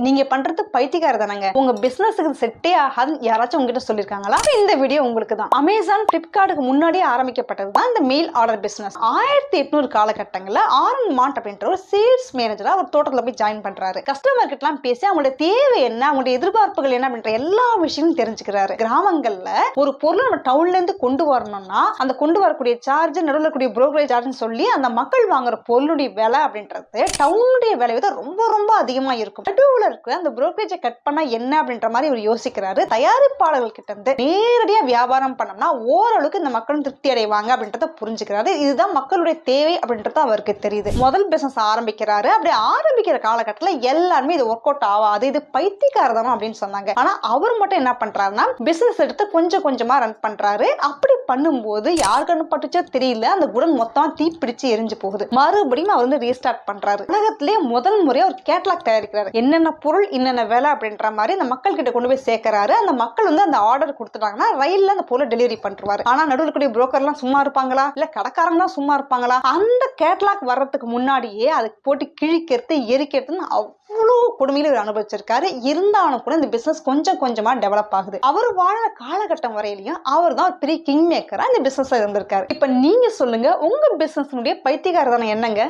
நீங்க பண்றது பைத்தியக்கார தானங்க. உங்க பிசினஸ்க்கு செட்டே ஆகாது யாராச்சும் உங்ககிட்ட சொல்லிருக்காங்களா? இந்த வீடியோ உங்களுக்கு தான். அமேசான், பிளிப்கார்ட்டுக்கு முன்னாடியே ஆரம்பிக்கப்பட்டது தான் இந்த மெயில் ஆர்டர் பிசினஸ். 1800 காலகட்டங்கள்ல ஆரன் மாண்ட் அப்படின்ற ஒரு சேல்ஸ் மேனேஜரா ஒரு தோட்டத்துல போய் ஜாயின் பண்றாரு. கஸ்டமர் கிட்ட எல்லாம் பேசி அவங்களோட தேவை என்ன, அவங்களுடைய எதிர்பார்ப்புகள் என்ன அப்படின்ற எல்லா விஷயமும் தெரிஞ்சுக்கிறாரு. கிராமங்கள்ல ஒரு பொருள் நம்ம டவுன்ல இருந்து கொண்டு வரணும்னா அந்த கொண்டு வரக்கூடிய சார்ஜ், நடுவில் இருக்கக்கூடிய புரோக்கரேஜ் சார்ஜ் சொல்லி அந்த மக்கள் வாங்குற பொருளுடைய விலை அப்படின்றது டவுனுடைய விலை விட ரொம்ப ரொம்ப அதிகமா இருக்கும். நடுவுல இருக்கிற அந்த புரோக்கரேஜை கட் பண்ணா என்ன அப்படின்ற மாதிரி அவர் யோசிக்கிறாரு. தயாரிப்பாளர்கள் கிட்ட இருந்து நேரடியா வியாபாரம் பண்ணோம்னா ஓரளவுக்கு இந்த மக்களும் திருப்தி அடைவாங்க அப்படின்றத புரிஞ்சுக்கிறாரு. இதுதான் மக்களுடைய தேவை அப்படின்றது அவருக்கு தெரியுது. முதல் பிசினஸ் ஆரம்பிக்கிறாரு. அப்படி ஆரம்பிக்கிற காலகட்டத்தில் எல்லாருமே இது ஒர்க் அவுட் ஆகாது, இது பைத்தியக்காரதனம் அப்படின்னு சொன்னாங்க. ஆனா அவர் மட்டும் என்ன பண்றாருன்னா பிசினஸ் எடுத்து கொஞ்சம் கொஞ்சமா ரன் பண்றாரு. அப்படி பண்ணும்போது யாருக்கு அனுப்பட்டுச்சோ தெரியல, அந்த குடன் மொத்தமா தீ பிடிச்சு எரிஞ்சு போகுது. மறுபடியும் அவர் வந்து ரீஸ்டார்ட் பண்றாரு. உலகத்திலேயே முதல் முறையா ஒரு கேட்லாக் தயாரிக்கிறாரு. என்னென்ன பொருள் என்னென்ன வேலை அப்படின்ற மாதிரி அந்த மக்கள் கிட்ட கொண்டு போய் சேர்க்கிறாரு. அந்த மக்கள் வந்து அந்த ஆர்டர் கொடுத்துட்டாங்கன்னா ரயில்ல அந்த பொருளை டெலிவரி பண்ணிருவாரு. ஆனா நடுவில் கூடிய புரோக்கர் எல்லாம் சும்மா இருப்பாங்களா, இல்ல கடைக்காரங்க தான் சும்மா இருப்பாங்களா? அந்த கேட்லாக் வர்றதுக்கு முன்னாடியே அதுக்கு போட்டு கிழிக்கிறது, எரிக்கிறதுன்னு அவ்வளவு கொடுமையில அனுபவிச்சிருக்காரு. இருந்தாலும் கூட இந்த பிசினஸ் கொஞ்சம் கொஞ்சமா டெவலப் ஆகுது. அவர் வாழ்ற காலகட்டம் வரையிலையும் அவர் தான் பெரிய கிங் மேக்கரா இந்த பிசினஸ் இருந்திருக்காரு. இப்ப நீங்க சொல்லுங்க, உங்க பிசினஸ் பைத்தியக்காரதான என்னங்க?